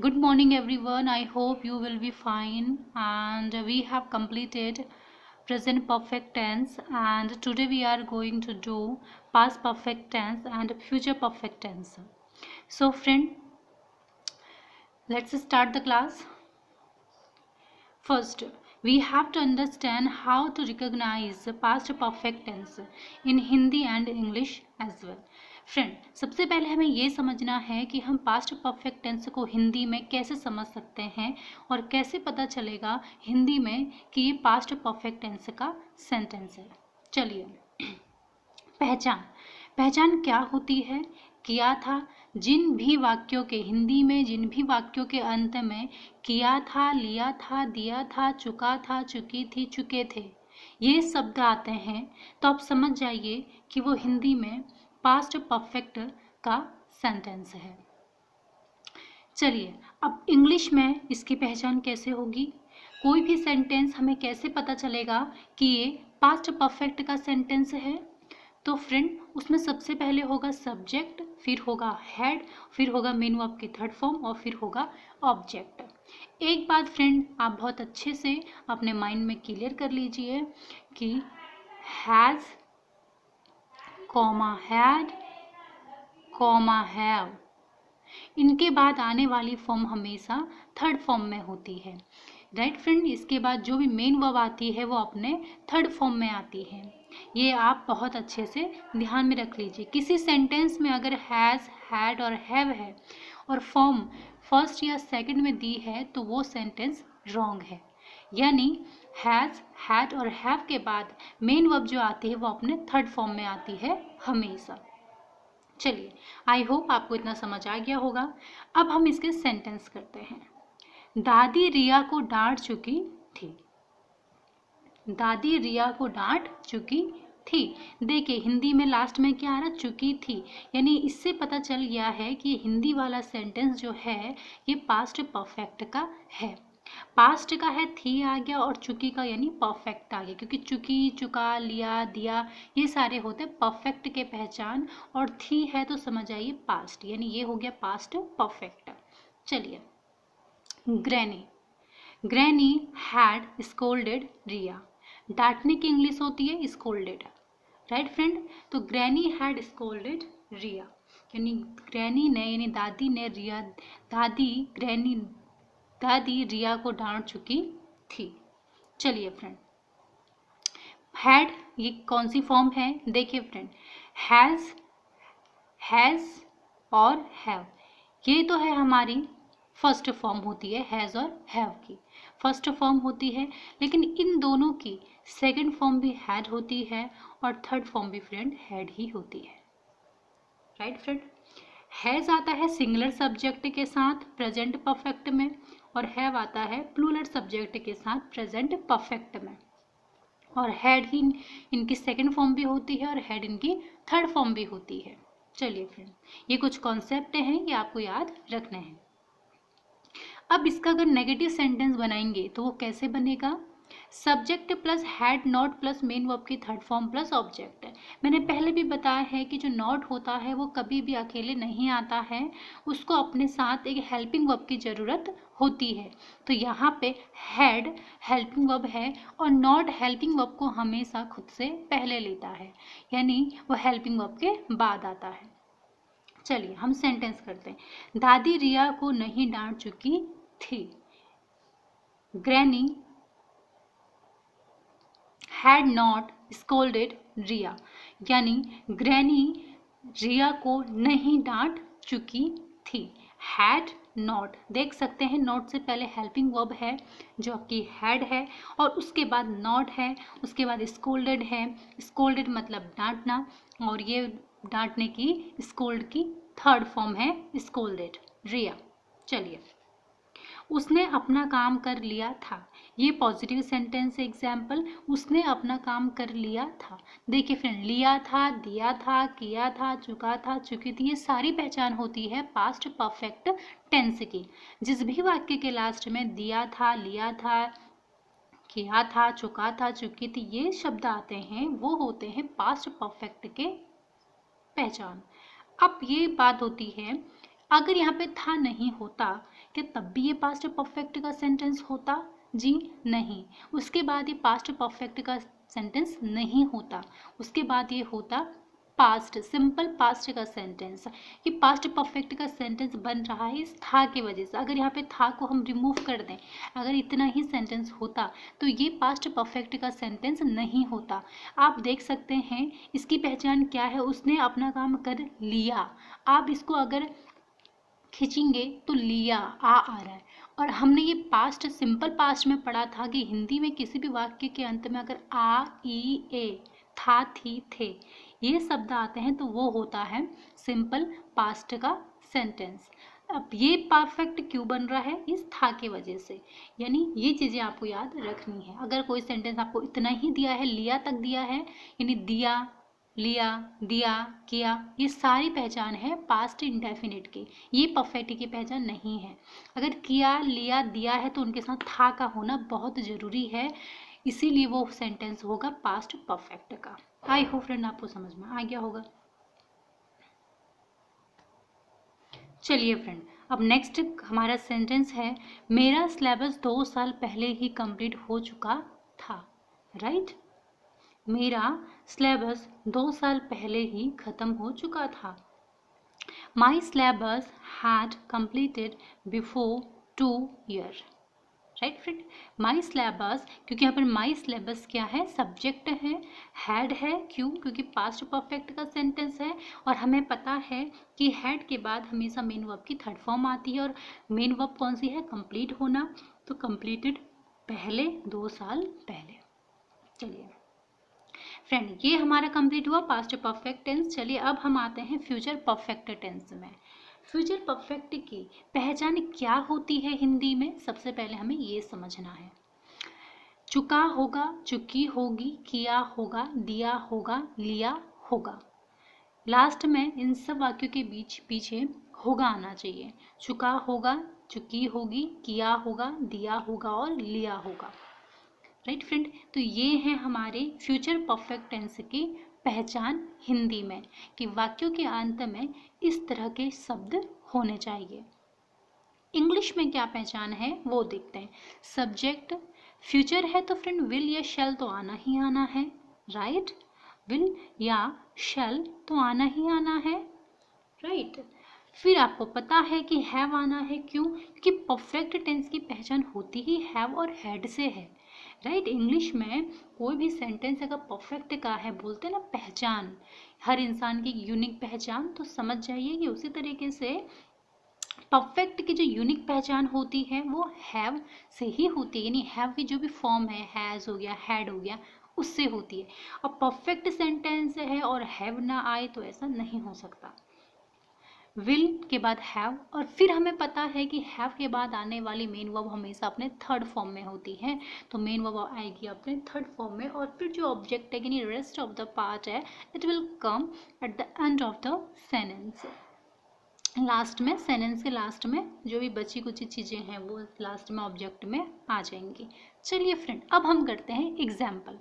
Good morning everyone. I hope you will be fine, and we have completed present perfect tense, and today we are going to do past perfect tense and future perfect tense. So friend, let's start the class. First, we have to understand how to recognize past perfect tense in Hindi and English as well. Friend, सबसे पहले हमें ये समझना है कि हम past perfect tense को हिंदी में कैसे समझ सकते हैं और कैसे पता चलेगा हिंदी में कि ये पास्ट परफेक्ट टेंस का सेंटेंस है। चलिए, पहचान पहचान क्या होती है? किया था, जिन भी वाक्यों के हिंदी में जिन भी वाक्यों के अंत में किया था, लिया था, दिया था, चुका था, चुकी थी, चुके थे, ये शब्द आते हैं तो आप समझ जाइए कि वो हिंदी में पास्ट परफेक्ट का सेंटेंस है। चलिए, अब इंग्लिश में इसकी पहचान कैसे होगी? कोई भी सेंटेंस हमें कैसे पता चलेगा कि ये पास्ट परफेक्ट का सेंटेंस है? तो फ्रेंड, उसमें सबसे पहले होगा सब्जेक्ट, फिर होगा हेड, फिर होगा मेन वर्ब की थर्ड फॉर्म और फिर होगा ऑब्जेक्ट। एक बात फ्रेंड, आप बहुत अच्छे से अपने माइंड में क्लियर कर लीजिए कि has, comma had, comma have, इनके बाद आने वाली फॉर्म हमेशा थर्ड फॉर्म में होती है। राइट फ्रेंड, इसके बाद जो भी मेन वर्ब आती है वो अपने थर्ड फॉर्म में आती है। ये आप बहुत अच्छे से ध्यान में रख लीजिए। किसी सेंटेंस में अगर हैज़, हैड और हैव है और फॉर्म फर्स्ट या सेकंड में दी है तो वो सेंटेंस रॉन्ग है। यानी हैज़, हैड और हैव के बाद मेन वर्ब जो आती है वो अपने थर्ड फॉर्म में आती है हमेशा। चलिए, आई होप आपको इतना समझ आ गया होगा। अब हम इसके सेंटेंस करते हैं। दादी रिया को डांट चुकी थी। दादी रिया को डांट चुकी थी। देखिए, हिंदी में लास्ट में क्या आ रहा? चुकी थी। यानी इससे पता चल गया है कि हिंदी वाला सेंटेंस जो है ये पास्ट परफेक्ट का है। पास्ट का है, थी आ गया, और चुकी का यानी परफेक्ट आ गया, क्योंकि चुकी, चुका, लिया, दिया ये सारे होते परफेक्ट के पहचान, और थी है तो समझ आइए पास्ट, यानी ये हो गया पास्ट परफेक्ट। चलिए, ग्रैनी, ग्रैनी हैड स्कोल्डेड रिया। डांटने की इंग्लिश होती है स्कोल्डेड। राइट फ्रेंड, तो ग्रैनी हैड स्कोल्डेड रिया, यानी ग्रैनी ने यानी दादी ने दादी रिया को डांट चुकी थी। चलिए फ्रेंड, हैड ये कौन सी फॉर्म है? देखिए फ्रेंड, हैज और हैव, ये तो है हमारी फर्स्ट फॉर्म होती है, हैज़ और हैव की फर्स्ट फॉर्म होती है, लेकिन इन दोनों की सेकंड फॉर्म भी हैड होती है और थर्ड फॉर्म भी फ्रेंड हैड ही होती है। राइट फ्रेंड, हैज़ आता है सिंगुलर सब्जेक्ट के साथ प्रेजेंट परफेक्ट में, और हैव आता है प्लूरल सब्जेक्ट के साथ प्रेजेंट परफेक्ट में, और हैड ही इनकी सेकंड फॉर्म भी होती है और हैड इनकी थर्ड फॉर्म भी होती है। चलिए फ्रेंड, ये कुछ कॉन्सेप्ट हैं, ये आपको याद रखने हैं। अब इसका अगर नेगेटिव सेंटेंस बनाएंगे तो वो कैसे बनेगा? Subject plus had not plus main verb की थर्ड फॉर्म प्लस ऑब्जेक्ट। मैंने पहले भी बताया है कि जो नॉट होता है वो कभी भी अकेले नहीं आता है, उसको अपने साथ एक हेल्पिंग वर्ब की ज़रूरत होती है। तो यहाँ पे हैड हेल्पिंग वर्ब है और नॉट हेल्पिंग वर्ब को हमेशा खुद से पहले लेता है, यानी वो हेल्पिंग वर्ब के बाद आता है। चलिए, हम सेंटेंस करते हैं। दादी रिया को नहीं डांट चुकी थी। ग्रैनी हैड नॉट स्कोल्डेड रिया, यानी ग्रैनी रिया को नहीं डांट चुकी थी। हैड नॉट, देख सकते हैं नॉट से पहले हेल्पिंग वर्ब है जो कि हैड है, और उसके बाद नॉट है, उसके बाद स्कोल्डेड है। स्कोल्डेड मतलब डांटना, और ये डांटने की स्कोल्ड की थर्ड फॉर्म है स्कोल्डेड रिया। चलिए, उसने अपना काम कर लिया था, ये पॉजिटिव सेंटेंस एग्जाम्पल, उसने अपना काम कर लिया था। देखिए फ्रेंड, लिया था, दिया था, किया था, चुका था, चुकी थी, ये सारी पहचान होती है पास्ट परफेक्ट टेंस की। जिस भी वाक्य के लास्ट में दिया था, लिया था, किया था, चुका था, चुकी थी, ये शब्द आते हैं वो होते हैं पास्ट परफेक्ट के पहचान। अब ये बात होती है अगर यहाँ पे था नहीं होता, क्या तब भी ये पास्ट परफेक्ट का सेंटेंस होता? जी नहीं। उसके बाद ये पास्ट परफेक्ट का सेंटेंस नहीं होता, उसके बाद ये होता पास्ट, सिंपल पास्ट का सेंटेंस। ये पास्ट परफेक्ट का सेंटेंस बन रहा है इस था की वजह से। अगर यहाँ पे था को हम रिमूव कर दें, अगर इतना ही सेंटेंस होता तो ये पास्ट परफेक्ट का सेंटेंस नहीं होता। आप देख सकते हैं इसकी पहचान क्या है, उसने अपना काम कर लिया। आप इसको अगर खींचेंगे तो लिया आ रहा है। और हमने ये पास्ट, सिंपल पास्ट में पढ़ा था कि हिंदी में किसी भी वाक्य के अंत में अगर आ, ई, ए, था, थी, थे ये शब्द आते हैं तो वो होता है सिंपल पास्ट का सेंटेंस। अब ये परफेक्ट क्यों बन रहा है? इस था की वजह से। यानी ये चीज़ें आपको याद रखनी है। अगर कोई सेंटेंस आपको इतना ही दिया है, लिया तक दिया है, यानी दिया, लिया, दिया, किया, ये सारी पहचान है पास्ट इंडेफिनिट की, ये परफेक्ट की पहचान नहीं है। अगर किया, लिया, दिया है तो उनके साथ था का होना बहुत ज़रूरी है, इसीलिए वो सेंटेंस होगा पास्ट परफेक्ट का। आई होप फ्रेंड आपको समझ में आ गया होगा। चलिए फ्रेंड, अब नेक्स्ट हमारा सेंटेंस है, मेरा सिलेबस 2 साल पहले ही कंप्लीट हो चुका था। राइट? मेरा सिलेबस 2 साल पहले ही ख़त्म हो चुका था। My syllabus had completed before 2 years। Right friend? My syllabus, क्योंकि यहाँ पर माई सिलेबस क्या है? सब्जेक्ट है, हैड है। क्यों? क्योंकि पास्ट परफेक्ट का सेंटेंस है और हमें पता है कि हैड के बाद हमेशा मेन वर्ब की थर्ड फॉर्म आती है और मेन वर्ब कौन सी है? कंप्लीट होना। तो कंप्लीटेड पहले, 2 साल पहले। चलिए फ्रेंड, ये हमारा कंप्लीट हुआ पास्ट परफेक्ट टेंस। चलिए अब हम आते हैं फ्यूचर परफेक्ट टेंस में। फ्यूचर परफेक्ट की पहचान क्या होती है हिंदी में? सबसे पहले हमें ये समझना है। चुका होगा, चुकी होगी, किया होगा, दिया होगा, लिया होगा। लास्ट में इन सब वाक्यों के बीच पीछे होगा आना चाहिए। चुका होगा, चुकी होगी, किया होगा, दिया होगा और लिया होगा। Right friend? तो ये है हमारे फ्यूचर परफेक्ट टेंस की पहचान हिंदी में, कि वाक्यों के अंत में इस तरह के शब्द होने चाहिए। इंग्लिश में क्या पहचान है वो देखते हैं। सब्जेक्ट फ्यूचर है तो फ्रेंड विल या शैल तो आना ही आना है। राइट? विल या शैल तो आना ही आना है। राइट? फिर आपको पता है कि हैव आना है। क्यों? क्योंकि परफेक्ट टेंस की पहचान होती ही हैव और हैड से है। राइट? इंग्लिश में कोई भी सेंटेंस अगर परफेक्ट का है, बोलते हैं ना पहचान, हर इंसान की यूनिक पहचान, तो समझ जाइए कि उसी तरीके से परफेक्ट की जो यूनिक पहचान होती है वो हैव से ही होती है। यानी हैव की जो भी फॉर्म है, हैज़ हो गया, हैड हो गया, उससे होती है। अब परफेक्ट सेंटेंस है और हैव ना आए तो ऐसा नहीं हो सकता। विल के बाद हैव, और फिर हमें पता है कि हैव के बाद आने वाली मेन वर्ब हमेशा अपने थर्ड फॉर्म में होती है, तो मेन वर्ब आएगी अपने थर्ड फॉर्म में, और फिर जो ऑब्जेक्ट है यानी रेस्ट ऑफ द पार्ट है, it will come at the end of the sentence. Last में, सेंटेंस के लास्ट में जो भी बची कुछ चीज़ें हैं वो लास्ट में ऑब्जेक्ट में आ जाएंगी। चलिए फ्रेंड, अब हम करते हैं एग्जाम्पल।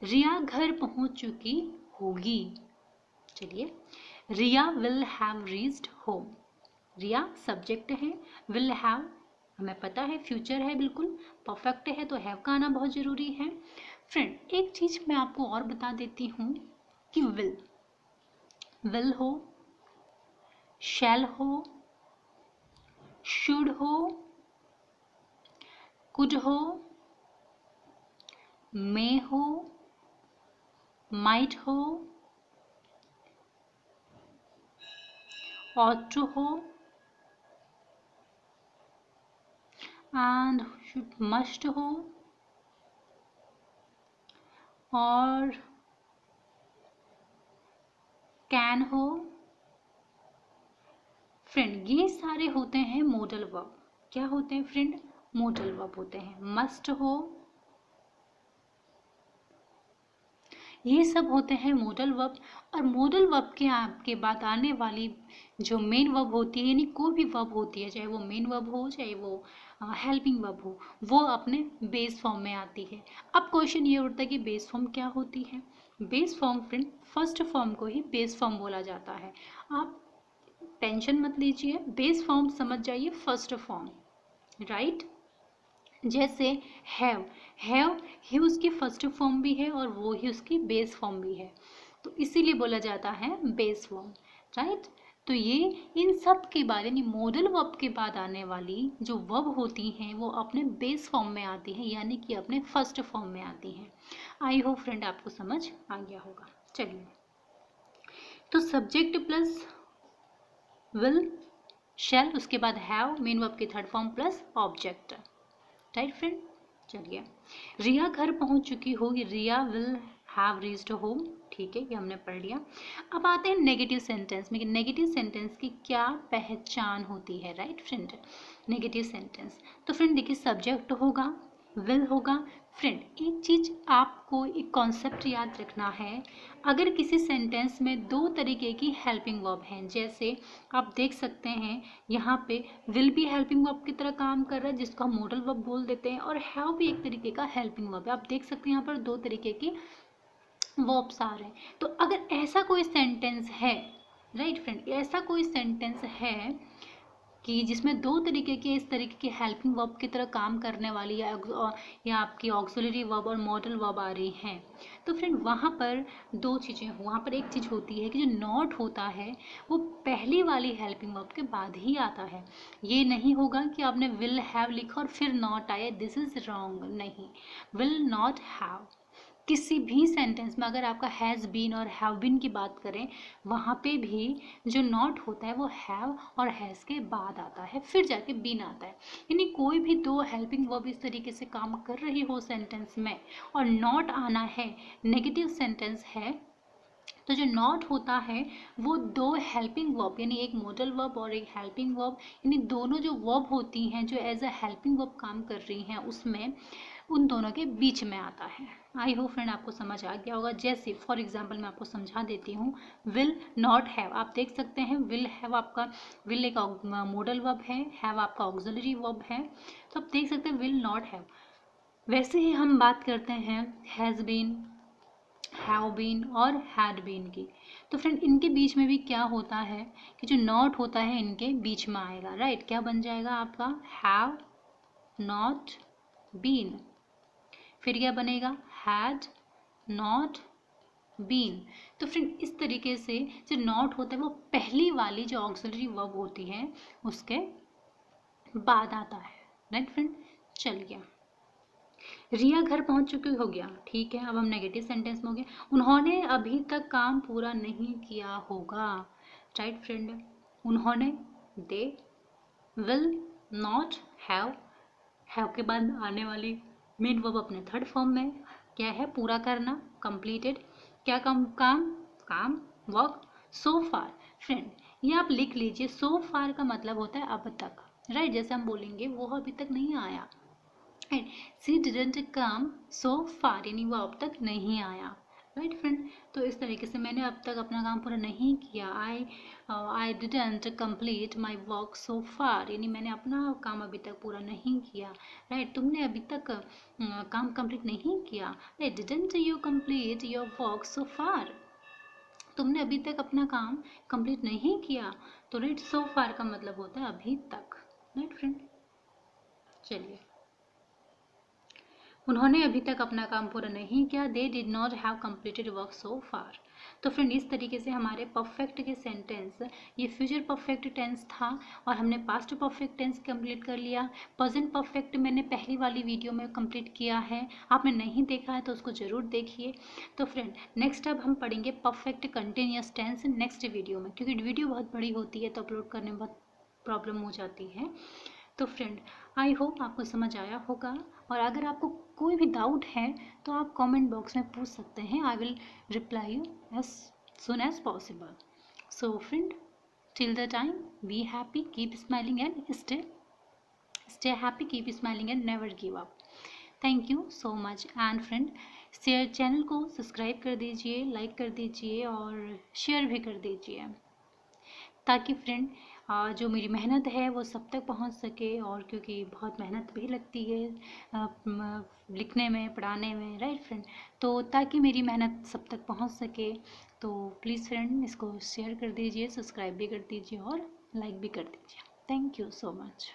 रिया घर पहुंच चुकी होगी। चलिए, Riya will have reached home. Riya subject है, विल हैव हमें पता है फ्यूचर है, बिल्कुल परफेक्ट है तो हैव का आना बहुत ज़रूरी है। फ्रेंड, एक चीज़ मैं आपको और बता देती हूँ कि विल हो, शैल हो, शुड हो, कुड हो, मे हो, माइट हो, ought to हो, and should must हो, और कैन हो। फ्रेंड, ये सारे होते हैं मॉडल वर्ब। क्या होते हैं फ्रेंड? मॉडल वर्ब होते हैं। मस्ट हो, ये सब होते हैं मॉडल वर्ब। और मॉडल वर्ब के आपके बाद आने वाली जो मेन वर्ब होती है, यानी कोई भी वर्ब होती है, चाहे वो मेन वर्ब हो चाहे वो हेल्पिंग वर्ब हो, वो अपने बेस फॉर्म में आती है। अब क्वेश्चन ये उठता है कि बेस फॉर्म क्या होती है? Base form friend, first form को ही बेस फॉर्म बोला जाता है। आप टेंशन मत लीजिए, बेस फॉर्म समझ जाइए फर्स्ट फॉर्म, राइट। जैसे हैव, हैव ही उसकी फर्स्ट फॉर्म भी है और वो ही उसकी बेस फॉर्म भी है, तो इसीलिए बोला जाता है बेस फॉर्म, राइट। तो ये इन सब के बाद यानी मॉडल वर्ब के बाद आने वाली जो वर्ब होती हैं वो अपने बेस फॉर्म में आती हैं, यानी कि अपने फर्स्ट फॉर्म में आती हैं। आई होप फ्रेंड आपको समझ आ गया होगा। चलिए, तो सब्जेक्ट प्लस विल, शैल, उसके बाद हैव, मेन वर्ब की third form plus object, right friend. चलिए, रिया घर पहुंच चुकी होगी, रिया विल हैव रीच्ड होम, ठीक है, ये हमने पढ़ लिया। अब आते हैं नेगेटिव सेंटेंस में कि नेगेटिव सेंटेंस की क्या पहचान होती है, राइट फ्रेंड। नेगेटिव सेंटेंस, तो फ्रेंड देखिए, सब्जेक्ट होगा, विल होगा। फ्रेंड एक चीज आपको एक कॉन्सेप्ट याद रखना है, अगर किसी सेंटेंस में दो तरीके की हेल्पिंग वर्ब हैं, जैसे आप देख सकते हैं यहाँ पे विल भी हेल्पिंग वर्ब की तरह काम कर रहा है जिसको हम मॉडल वर्ब बोल देते हैं, और हैव भी एक तरीके का हेल्पिंग वर्ब है। आप देख सकते हैं यहाँ पर दो तरीके की वर्ब्स आ रहे हैं। तो अगर ऐसा कोई सेंटेंस है, राइट फ्रेंड, ऐसा कोई सेंटेंस है कि जिसमें दो तरीके के इस तरीके की हेल्पिंग वर्ब की तरह काम करने वाली या आपकी ऑक्सिलरी वर्ब और मॉडल वर्ब आ रही हैं, तो फ्रेंड वहाँ पर दो चीज़ें, वहाँ पर एक चीज़ होती है कि जो नॉट होता है वो पहली वाली हेल्पिंग वर्ब के बाद ही आता है। ये नहीं होगा कि आपने विल हैव लिखा और फिर नॉट आया, दिस इज रॉन्ग, नहीं। विल नॉट हैव किसी भी सेंटेंस में अगर आपका हैज़ बीन और हैव बीन की बात करें, वहाँ पे भी जो नॉट होता है वो हैव और हैज़ के बाद आता है, फिर जाके बीन आता है। यानी कोई भी दो हेल्पिंग वर्ब इस तरीके से काम कर रही हो सेंटेंस में और नॉट आना है, नेगेटिव सेंटेंस है, तो जो नॉट होता है वो दो हेल्पिंग वर्ब यानी एक मॉडल वर्ब और एक हेल्पिंग वर्ब, यानी दोनों जो वर्ब होती हैं जो एज अ हेल्पिंग वर्ब काम कर रही हैं उसमें, उन दोनों के बीच में आता है। आई होप फ्रेंड आपको समझ आ गया होगा। जैसे फॉर एग्जांपल मैं आपको समझा देती हूँ, विल नॉट हैव, आप देख सकते हैं विल हैव आपका, विल एक मॉडल वर्ब है आपका ऑक्सिलरी वर्ब है, तो आप देख सकते हैं विल नॉट हैव। वैसे ही हम बात करते हैं हैज़ बीन, हैव बीन और हैड बीन की, तो फ्रेंड इनके बीच में भी क्या होता है कि जो नॉट होता है इनके बीच में आएगा, राइट। क्या बन जाएगा आपका, हैव नॉट बीन, फिर क्या बनेगा, हैड नॉट बीन। तो फ्रेंड इस तरीके से जो नॉट होता है वो पहली वाली जो ऑक्सिलरी वर्ब होती है उसके बाद आता है, राइट फ्रेंड। चलिए, रिया घर पहुंच चुकी हो गया, ठीक है। अब हम नेगेटिव सेंटेंस में हो गए, उन्होंने अभी तक काम पूरा नहीं किया होगा, राइट फ्रेंड। उन्होंने, दे, विल नॉट हैव, हैव के बाद आने वाली मेन वर्ब अपने थर्ड फॉर्म में क्या है, पूरा करना, कंप्लीटेड। क्या काम, काम वर्क, सो फार। फ्रेंड ये आप लिख लीजिए, सो फार का मतलब होता है अब तक, राइट। जैसे हम बोलेंगे वो अभी तक नहीं आया, right. C didn't come so far, यानी वो अब तक नहीं आया, राइट फ्रेंड। तो इस तरीके से मैंने अब तक अपना काम पूरा नहीं किया, I didn't complete my work so far, यानी मैंने अपना काम अभी तक पूरा नहीं किया, राइट। तुमने अभी तक काम कंप्लीट नहीं किया, right. Didn't you complete your work so far, तुमने अभी तक अपना काम कंप्लीट नहीं किया, तो राइट सो फार का मतलब होता है अभी तक, राइट फ्रेंड। चलिए, उन्होंने अभी तक अपना काम पूरा नहीं किया, they did not have completed work so far. तो फ्रेंड इस तरीके से हमारे परफेक्ट के सेंटेंस, ये फ्यूचर परफेक्ट टेंस था और हमने पास्ट परफेक्ट टेंस कंप्लीट कर लिया। प्रेजेंट परफेक्ट मैंने पहली वाली वीडियो में कंप्लीट किया है, आपने नहीं देखा है तो उसको ज़रूर देखिए। तो फ्रेंड नेक्स्ट अब हम पढ़ेंगे perfect continuous tense next video में, क्योंकि वीडियो बहुत बड़ी होती है तो अपलोड करने में बहुत प्रॉब्लम हो जाती है। तो फ्रेंड आई होप आपको समझ आया होगा, और अगर आपको कोई भी डाउट है तो आप कमेंट बॉक्स में पूछ सकते हैं, I will reply you as soon as possible. So friend till the time, be happy, keep smiling and stay happy, keep smiling and never give up. Thank you so much. And friend share, channel को subscribe कर दीजिए, like कर दीजिए और share भी कर दीजिए, ताकि फ्रेंड जो मेरी मेहनत है वो सब तक पहुंच सके, और क्योंकि बहुत मेहनत भी लगती है लिखने में, पढ़ाने में, राइट फ्रेंड। तो ताकि मेरी मेहनत सब तक पहुंच सके, तो प्लीज़ फ्रेंड इसको शेयर कर दीजिए, सब्सक्राइब भी कर दीजिए और लाइक भी कर दीजिए। Thank you so much.